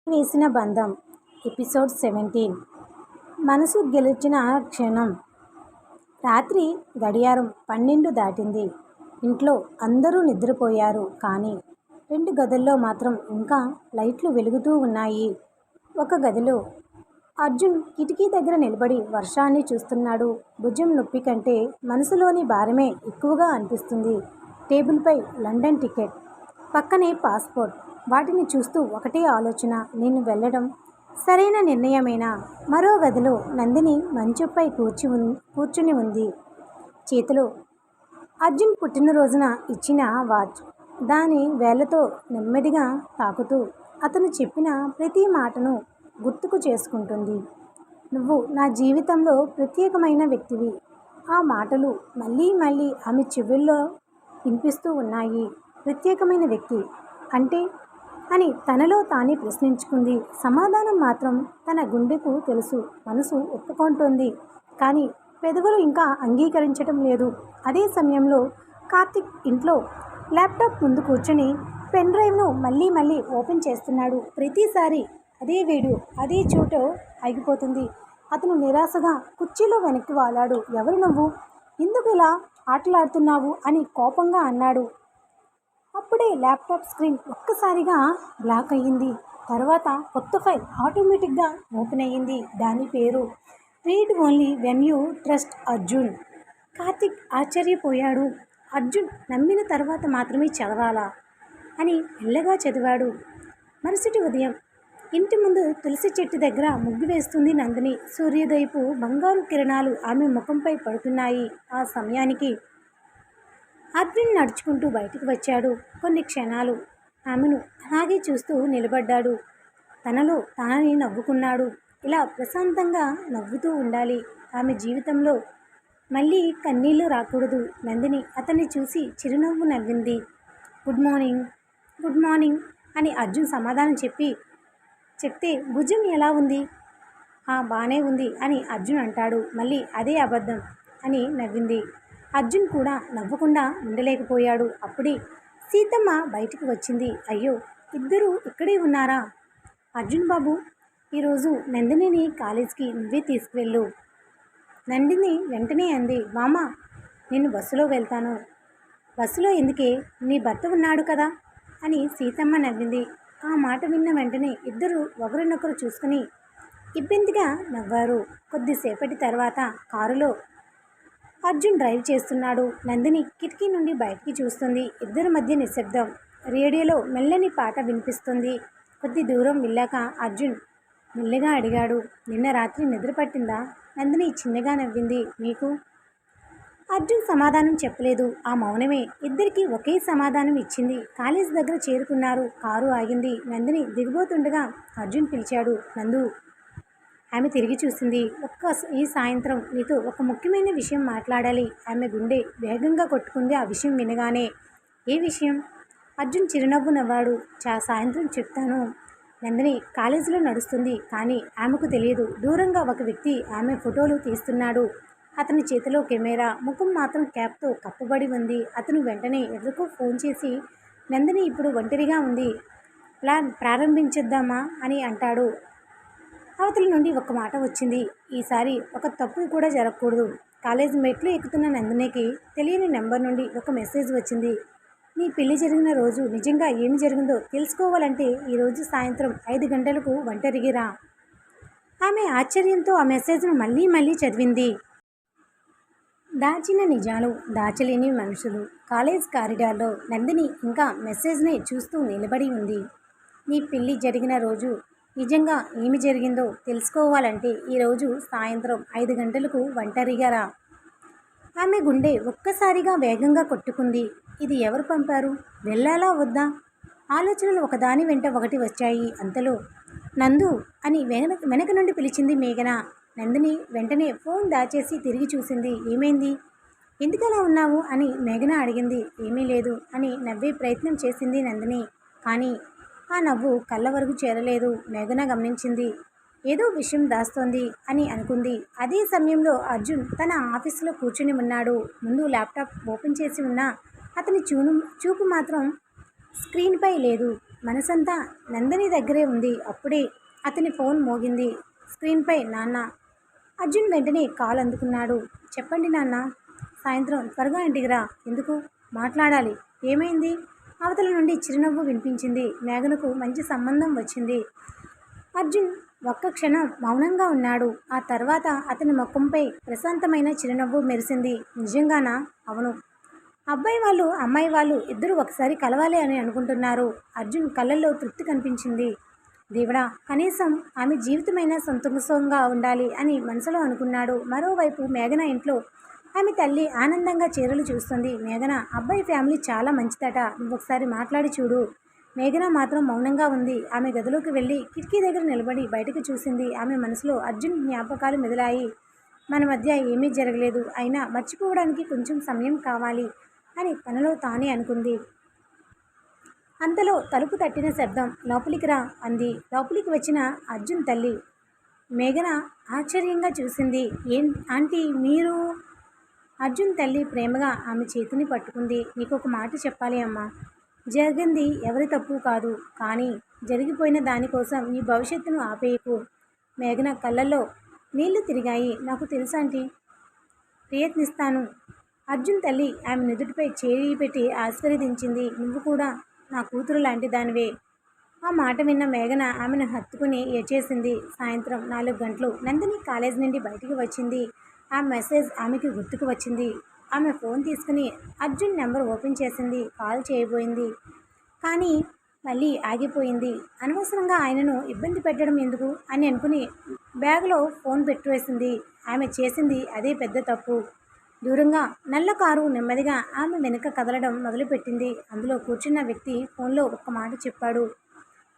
వేసిన బంధం ఎపిసోడ్ 17 మనసు గెలిచిన క్షణం. రాత్రి గడియారం 12 దాటింది. ఇంట్లో అందరూ నిద్రపోయారు. కానీ 2 గదుల్లో మాత్రం ఇంకా లైట్లు వెలుగుతూ ఉన్నాయి. ఒక గదిలో అర్జున్ కిటికీ దగ్గర నిలబడి వర్షాన్ని చూస్తున్నాడు. భుజం నొప్పి కంటే మనసులోని భారమే ఎక్కువగా అనిపిస్తుంది. టేబుల్పై లండన్ టికెట్, పక్కనే పాస్పోర్ట్. వాటిని చూస్తూ ఒకటే ఆలోచన, నేను వెళ్ళడం సరైన నిర్ణయమేనా? మరో గదిలో నందిని మంచుపై కూర్చుని ఉంది. చేతిలో అర్జున్ పుట్టినరోజున ఇచ్చిన వాచ్. దాని వేళ్లతో నెమ్మదిగా తాకుతూ అతను చెప్పిన ప్రతి మాటను గుర్తుకు చేసుకుంటుంది. నువ్వు నా జీవితంలో ప్రత్యేకమైన వ్యక్తివి. ఆ మాటలు మళ్ళీ మళ్ళీ ఆమె చెవుల్లో వినిపిస్తూ ఉన్నాయి. ప్రత్యేకమైన వ్యక్తి అంటే అని తనలో తానే ప్రశ్నించుకుంది. సమాధానం మాత్రం తన గుండెకు తెలుసు, మనసు ఒప్పుకుంటోంది. కానీ పెదవులు ఇంకా అంగీకరించడం లేదు. అదే సమయంలో కార్తిక్ ఇంట్లో ల్యాప్టాప్ ముందు కూర్చొని పెన్ డ్రైవ్ను మళ్ళీ మళ్ళీ ఓపెన్ చేస్తున్నాడు. ప్రతిసారి అదే వీడియో అదే చోట ఆగిపోతుంది. అతను నిరాశగా కుర్చీలో వెనక్కి వాలాడు. ఎవరు నువ్వు? ఎందుకు ఇలా ఆటలాడుతున్నావు అని కోపంగా అన్నాడు. అప్పుడే ల్యాప్టాప్ స్క్రీన్ ఒక్కసారిగా బ్లాక్ అయ్యింది. తర్వాత కొత్త ఫైల్ ఆటోమేటిక్గా ఓపెన్ అయ్యింది. దాని పేరు read only when you trust Arjun. Karthik ఆశ్చర్యపోయాడు. అర్జున్ నమ్మిన తర్వాత మాత్రమే చదవాలా అని మెల్లగా చదివాడు. మరుసటి ఉదయం ఇంటి ముందు తులసి చెట్టు దగ్గర ముగ్గు వేస్తుంది నందిని. సూర్యోదయపు బంగారు కిరణాలు ఆమె ముఖంపై పడుతున్నాయి. ఆ సమయానికి అర్జున్ నడుచుకుంటూ బయటికి వచ్చాడు. కొన్ని క్షణాలు ఆమెను అలాగే చూస్తూ నిలబడ్డాడు. తనలో తానని నవ్వుకున్నాడు. ఇలా ప్రశాంతంగా నవ్వుతూ ఉండాలి. ఆమె జీవితంలో మళ్ళీ కన్నీళ్లు రాకూడదు. నందిని అతన్ని చూసి చిరునవ్వు నవ్వింది. గుడ్ మార్నింగ్, గుడ్ మార్నింగ్ అని అర్జున్ సమాధానం చెప్తే భుజం ఎలా ఉంది? బానే ఉంది అని అర్జున్ అంటాడు. మళ్ళీ అదే అబద్ధం అని నవ్వింది. అర్జున్ కూడా నవ్వకుండా ఉండలేకపోయాడు. అప్పుడే సీతమ్మ బయటికి వచ్చింది. అయ్యో, ఇద్దరు ఇక్కడే ఉన్నారా? అర్జున్ బాబు, ఈరోజు నందినిని కాలేజీకి నువ్వే తీసుకువెళ్ళు. నందిని వెంటనే అంది. మామ, నేను బస్సులో వెళ్తాను. బస్సులో ఎందుకే? నీ భర్త ఉన్నాడు కదా అని సీతమ్మ నవ్వింది. ఆ మాట విన్న వెంటనే ఇద్దరు ఒకరినొకరు చూసుకుని ఇబ్బందిగా నవ్వారు. కొద్దిసేపటి తర్వాత కారులో అర్జున్ డ్రైవ్ చేస్తున్నాడు. నందిని కిటికీ నుండి బయటికి చూస్తుంది. ఇద్దరి మధ్య నిశ్శబ్దం. రేడియోలో మెల్లని పాట వినిపిస్తుంది. కొద్ది దూరం వెళ్ళాక అర్జున్ మెల్లగా అడిగాడు, నిన్న రాత్రి నిద్ర పట్టిందా? నందిని చిన్నగా నవ్వింది. మీకు? అర్జున్ సమాధానం చెప్పలేదు. ఆ మౌనమే ఇద్దరికీ ఒకే సమాధానం ఇచ్చింది. కాలేజ్ దగ్గర చేరుకున్నారు. కారు ఆగింది. నందిని దిగిపోతుండగా అర్జున్ పిలిచాడు, నందు. ఆమె తిరిగి చూసింది. ఈ సాయంత్రం నీతో ఒక ముఖ్యమైన విషయం మాట్లాడాలి. ఆమె గుండె వేగంగా కొట్టుకుంది ఆ విషయం వినగానే. ఏ విషయం? అర్జున్ చిరునవ్వు నవ్వాడు. సాయంత్రం చెప్తాను. నందిని కాలేజీలో నడుస్తుంది. కానీ ఆమెకు తెలియదు, దూరంగా ఒక వ్యక్తి ఆమె ఫోటోలు తీస్తున్నాడు. అతని చేతిలో కెమెరా, ముఖం మాత్రం క్యాప్తో కప్పబడి ఉంది. అతను వెంటనే ఎవరికో ఫోన్ చేసి, నందిని ఇప్పుడు ఒంటరిగా ఉంది, ప్లాన్ ప్రారంభించేద్దామా అని అంటాడు. అవతల నుండి ఒక మాట వచ్చింది. ఈసారి ఒక తప్పు కూడా జరగకూడదు. కాలేజ్ మెట్లు ఎక్కుతున్న నందినికి తెలియని నెంబర్ నుండి ఒక మెసేజ్ వచ్చింది. నీ పెళ్లి జరిగిన రోజు నిజంగా ఏమి జరిగిందో తెలుసుకోవాలంటే ఈరోజు సాయంత్రం 5 గంటలకు ఒంటరిగా రా. ఆమె ఆశ్చర్యంతో ఆ మెసేజ్ను మళ్ళీ మళ్ళీ చదివింది. దాచిన నిజాలు, దాచలేని మనుషులు. కాలేజ్ కారిడార్లో నందిని ఇంకా మెసేజ్ని చూస్తూ నిలబడి ఉంది. నీ పెళ్లి జరిగిన రోజు నిజంగా ఏమి జరిగిందో తెలుసుకోవాలంటే ఈరోజు సాయంత్రం 5 గంటలకు ఒంటరిగా రా. ఆమె గుండె ఒక్కసారిగా వేగంగా కొట్టుకుంది. ఇది ఎవరు పంపారు? వెళ్ళాలా వద్దా? ఆలోచనలు ఒకదాని వెంట ఒకటి వచ్చాయి. అంతలో నందు అని వెనక నుండి పిలిచింది మేఘన. నందిని వెంటనే ఫోన్ దాచేసి తిరిగి చూసింది. ఏమైంది? ఎందుకలా ఉన్నావు అని మేఘన అడిగింది. ఏమీ లేదు అని నవ్వే ప్రయత్నం చేసింది నందిని. కానీ ఆ నవ్వు కళ్ళ వరకు చేరలేదు. మేఘన గమనించింది. ఏదో విషయం దాస్తోంది అని అనుకుంది. అదే సమయంలో అర్జున్ తన ఆఫీసులో కూర్చుని ఉన్నాడు. ముందు ల్యాప్టాప్ ఓపెన్ చేసి ఉన్న అతని చూపు మాత్రం స్క్రీన్పై లేదు. మనసంతా నందిని దగ్గరే ఉంది. అప్పుడే అతని ఫోన్ మోగింది. స్క్రీన్పై నాన్న. అర్జున్ వెంటనే కాల్ అందుకున్నాడు. చెప్పండి నాన్న. సాయంత్రం త్వరగా ఇంటికి రా. ఎందుకు? మాట్లాడాలి. ఏమైంది? అవతల నుండి చిరునవ్వు వినిపించింది. మేఘనకు మంచి సంబంధం వచ్చింది. అర్జున్ ఒక్క క్షణం మౌనంగా ఉన్నాడు. ఆ తర్వాత అతని ముఖంపై ప్రశాంతమైన చిరునవ్వు మెరిసింది. నిజంగానా? అవును. అబ్బాయి వాళ్ళు అమ్మాయి వాళ్ళు ఇద్దరు ఒకసారి కలవాలి అని అనుకుంటున్నారు. అర్జున్ కళ్ళల్లో తృప్తి కనిపించింది. దేవుడా, కనీసం ఆమె జీవితమైనా సంతోషంగా ఉండాలి అని మనసులో అనుకున్నాడు. మరోవైపు మేఘన ఇంట్లో ఆమె తల్లి ఆనందంగా చీరలు చూస్తుంది. మేఘన, అబ్బాయి ఫ్యామిలీ చాలా మంచిదట, నువ్వు ఒకసారి మాట్లాడి చూడు. మేఘన మాత్రం మౌనంగా ఉంది. ఆమె గదిలోకి వెళ్ళి కిటికీ దగ్గర నిలబడి బయటకు చూసింది. ఆమె మనసులో అర్జున్ జ్ఞాపకాలు మెదిలాయి. మన మధ్య ఏమీ జరగలేదు, అయినా మర్చిపోవడానికి కొంచెం సమయం కావాలి అని తనలో తానే అనుకుంది. అంతలో తలుపు తట్టిన శబ్దం. లోపలికి రా అంది. లోపలికి వచ్చిన అర్జున్ తల్లి. మేఘన ఆశ్చర్యంగా చూసింది. ఏం ఆంటీ మీరు? అర్జున్ తల్లి ప్రేమగా ఆమె చేతిని పట్టుకుంది. నీకొక మాట చెప్పాలి అమ్మా. జరిగింది ఎవరి తప్పు కాదు, కానీ జరిగిపోయిన దానికోసం నీ భవిష్యత్తును ఆపేయకు. మేఘన కళ్ళల్లో నీళ్లు తిరిగాయి. నాకు తెలుసాంటీ, ప్రయత్నిస్తాను. అర్జున్ తల్లి ఆమె నుదుటిపై చేయి పెట్టి ఆశీర్వదించింది. నువ్వు కూడా నా కూతురు లాంటి దానివే. ఆ మాట విన్న మేఘన ఆమెను హత్తుకుని ఏడ్చేసింది. సాయంత్రం 4 గంటలు. నందిని కాలేజ్ నుండి బయటికి వచ్చింది. ఆ మెసేజ్ ఆమెకి గుర్తుకు వచ్చింది. ఆమె ఫోన్ తీసుకుని అర్జున్ నెంబర్ ఓపెన్ చేసింది. కాల్ చేయబోయింది, కానీ మళ్ళీ ఆగిపోయింది. అనవసరంగా ఆయనను ఇబ్బంది పెట్టడం ఎందుకు అని అనుకుని బ్యాగ్లో ఫోన్ పెట్టివేసింది. ఆమె చేసింది అదే పెద్ద తప్పు. దూరంగా నల్ల కారు నెమ్మదిగా ఆమె వెనుక కదలడం మొదలుపెట్టింది. అందులో కూర్చున్న వ్యక్తి ఫోన్లో ఒక్క మాట చెప్పాడు.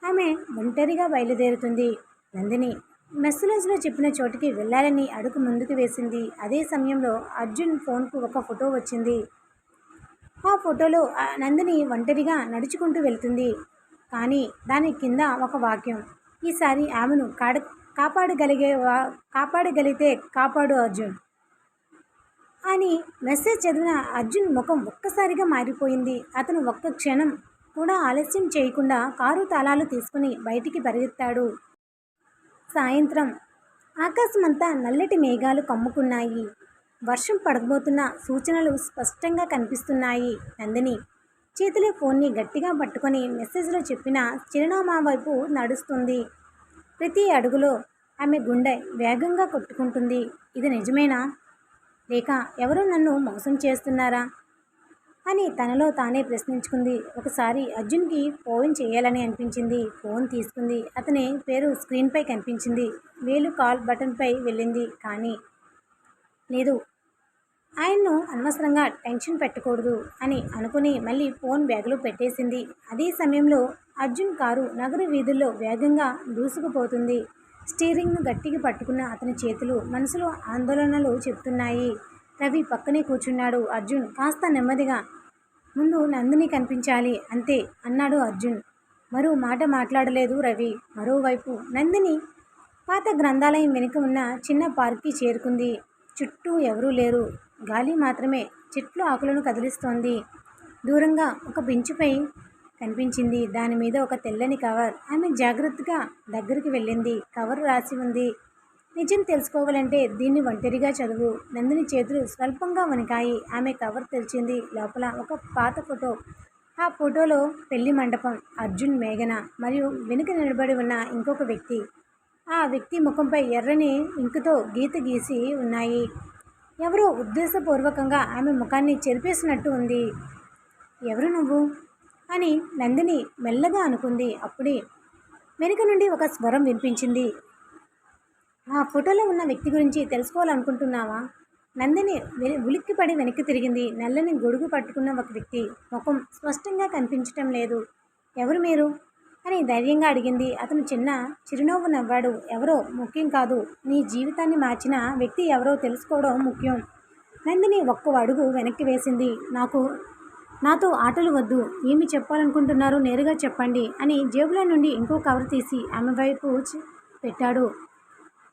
ఆమె ఒంటరిగా బయలుదేరుతుంది. నందిని మెసేజ్లో చెప్పిన చోటికి వెళ్ళాలని అడుగు ముందుకు వేసింది. అదే సమయంలో అర్జున్ ఫోన్కు ఒక ఫోటో వచ్చింది. ఆ ఫోటోలో నందిని ఒంటరిగా నడుచుకుంటూ వెళ్తుంది. కానీ దాని కింద ఒక వాక్యం. ఈసారి ఆమెను కాపాడగలిగితే కాపాడు అర్జున్ అని మెసేజ్ చదివిన అర్జున్ ముఖం ఒక్కసారిగా మారిపోయింది. అతను ఒక్క క్షణం కూడా ఆలస్యం చేయకుండా కారు తాళాలు తీసుకుని బయటికి పరిగెత్తాడు. సాయంత్రం ఆకాశమంతా నల్లటి మేఘాలు కమ్ముకున్నాయి. వర్షం పడబోతున్న సూచనలు స్పష్టంగా కనిపిస్తున్నాయి. నందిని చేతిలో ఫోన్ని గట్టిగా పట్టుకొని మెసేజ్లో చెప్పిన చిరునామా వైపు నడుస్తుంది. ప్రతి అడుగులో ఆమె గుండె వేగంగా కొట్టుకుంటుంది. ఇది నిజమేనా, లేక ఎవరో నన్ను మోసం చేస్తున్నారా అని తనలో తానే ప్రశ్నించుకుంది. ఒకసారి అర్జున్కి ఫోన్ చేయాలని అనిపించింది. ఫోన్ తీసుకుంది. అతని పేరు స్క్రీన్పై కనిపించింది. వేలు కాల్ బటన్పై వెళ్ళింది, కానీ లేదు. ఆయన్ను అనవసరంగా టెన్షన్ పెట్టకూడదు అని అనుకుని మళ్ళీ ఫోన్ బ్యాగ్లో పెట్టేసింది. అదే సమయంలో అర్జున్ కారు నగర వీధుల్లో వేగంగా దూసుకుపోతుంది. స్టీరింగ్ను గట్టిగా పట్టుకున్న అతని చేతులు మనసులో ఆందోళనలు చెప్తున్నాయి. రవి పక్కనే కూర్చున్నాడు. అర్జున్ కాస్త నెమ్మదిగా, ముందు నందిని కనిపించాలి అంతే అన్నాడు అర్జున్. మరో మాట మాట్లాడలేదు రవి. మరోవైపు నందిని పాత గ్రంథాలయం వెనుక ఉన్న చిన్న పార్క్కి చేరుకుంది. చుట్టూ ఎవరూ లేరు. గాలి మాత్రమే చెట్లు ఆకులను కదిలిస్తోంది. దూరంగా ఒక బెంచుపై కనిపించింది. దాని మీద ఒక తెల్లని కవర్. ఆమె జాగ్రత్తగా దగ్గరికి వెళ్ళింది. కవర్ రాసి ఉంది, నిజం తెలుసుకోవాలంటే దీన్ని ఒంటరిగా చదువు. నందిని చేతులు స్వల్పంగా వణికాయి. ఆమె కవర్ తెరిచింది. లోపల ఒక పాత ఫోటో. ఆ ఫోటోలో పెళ్లి మండపం, అర్జున్, మేఘన మరియు వెనుక నిలబడి ఉన్న ఇంకొక వ్యక్తి. ఆ వ్యక్తి ముఖంపై ఎర్రని ఇంకుతో గీత గీసి ఉన్నాయి. ఎవరో ఉద్దేశపూర్వకంగా ఆమె ముఖాన్ని చెరిపేసినట్టు ఉంది. ఎవరు నువ్వు అని నందిని మెల్లగా అనుకుంది. అప్పుడే వెనుక నుండి ఒక స్వరం వినిపించింది. ఆ ఫోటోలో ఉన్న వ్యక్తి గురించి తెలుసుకోవాలనుకుంటున్నావా? నందిని ఉలిక్కిపడి వెనక్కి తిరిగింది. నల్లని గొడుగు పట్టుకున్న ఒక వ్యక్తి. ముఖం స్పష్టంగా కనిపించటం లేదు. ఎవరు మీరు అని ధైర్యంగా అడిగింది. అతను చిన్న చిరునవ్వు నవ్వాడు. ఎవరో ముఖ్యం కాదు, నీ జీవితాన్ని మార్చిన వ్యక్తి ఎవరో తెలుసుకోవడం ముఖ్యం. నందిని ఒక్క అడుగు వెనక్కి వేసింది. నాతో ఆటలు వద్దు. ఏమి చెప్పాలనుకుంటున్నారో నేరుగా చెప్పండి అని జేబులో నుండి ఇంకో కవర్ తీసి ఆమె వైపు పెట్టాడు.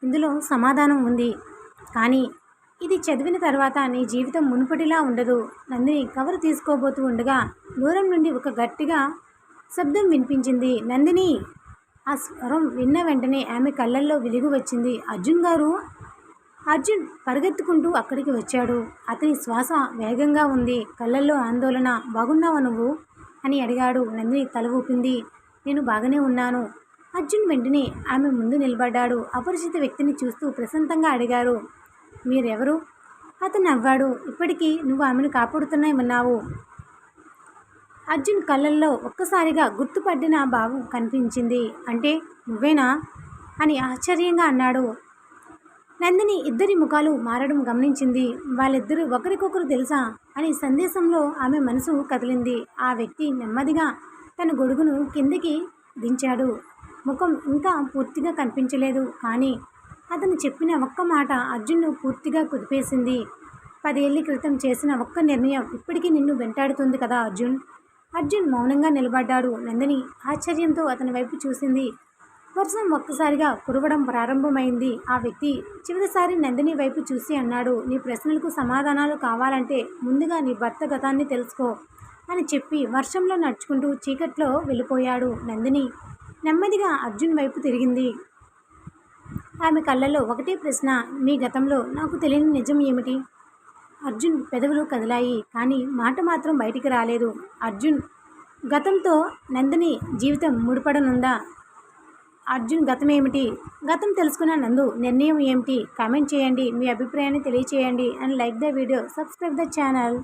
ఇందులో సమాధానం ఉంది, కానీ ఇది చదివిన తర్వాత నీ జీవితం మునుపటిలా ఉండదు. నందిని కవర్ తీసుకోబోతూ ఉండగా దూరం నుండి ఒక గట్టిగా శబ్దం వినిపించింది. నందిని! ఆ స్వరం విన్న వెంటనే ఆమె కళ్ళల్లో వెలుగు వచ్చింది. అర్జున్ గారు! అర్జున్ పరిగెత్తుకుంటూ అక్కడికి వచ్చాడు. అతని శ్వాస వేగంగా ఉంది. కళ్ళల్లో ఆందోళన. బాగున్నావా నువ్వు? అని అడిగాడు. నందిని తల ఊపింది. నేను బాగానే ఉన్నాను. అర్జున్ వెంటనే ఆమె ముందు నిలబడ్డాడు. అపరిచిత వ్యక్తిని చూస్తూ ప్రశాంతంగా అడిగారు. మీరెవరు? అతను నవ్వాడు. ఇప్పటికీ నువ్వు ఆమెను కాపాడుతూనే ఉన్నావు. అర్జున్ కళ్ళల్లో ఒక్కసారిగా గుర్తుపట్టిన భావం కనిపించింది. అంటే నువ్వేనా? అని ఆశ్చర్యంగా అన్నాడు. నందిని ఇద్దరి ముఖాలు మారడం గమనించింది. వాళ్ళిద్దరూ ఒకరికొకరు తెలుసా అని సందేశంలో ఆమె మనసు కదిలింది. ఆ వ్యక్తి నెమ్మదిగా తన గొడుగును కిందికి దించాడు. ముఖం ఇంకా పూర్తిగా కనిపించలేదు. కానీ అతను చెప్పిన ఒక్క మాట అర్జున్ను పూర్తిగా కుదిపేసింది. 10 ఏళ్ల క్రితం చేసిన ఒక్క నిర్ణయం ఇప్పటికీ నిన్ను వెంటాడుతుంది కదా అర్జున్? అర్జున్ మౌనంగా నిలబడ్డాడు. నందిని ఆశ్చర్యంతో అతని వైపు చూసింది. వర్షం ఒక్కసారిగా కురవడం ప్రారంభమైంది. ఆ వ్యక్తి చివరిసారి నందిని వైపు చూసి అన్నాడు. నీ ప్రశ్నలకు సమాధానాలు కావాలంటే ముందుగా నీ భర్త గతాన్ని తెలుసుకో అని చెప్పి వర్షంలో నడుచుకుంటూ చీకట్లో వెళ్ళిపోయాడు. నందిని నెమ్మదిగా అర్జున్ వైపు తిరిగింది. ఆమె కళ్ళల్లో ఒకటే ప్రశ్న. మీ గతంలో నాకు తెలియని నిజం ఏమిటి? అర్జున్ పెదవులు కదిలాయి. కానీ మాట మాత్రం బయటికి రాలేదు. అర్జున్ గతంతో నందిని జీవితం ముడిపడనుందా? అర్జున్ గతం ఏమిటి? గతం తెలుసుకున్న నందు నిర్ణయం ఏమిటి? కామెంట్ చేయండి. మీ అభిప్రాయాన్ని తెలియచేయండి. And like the video. Subscribe the channel.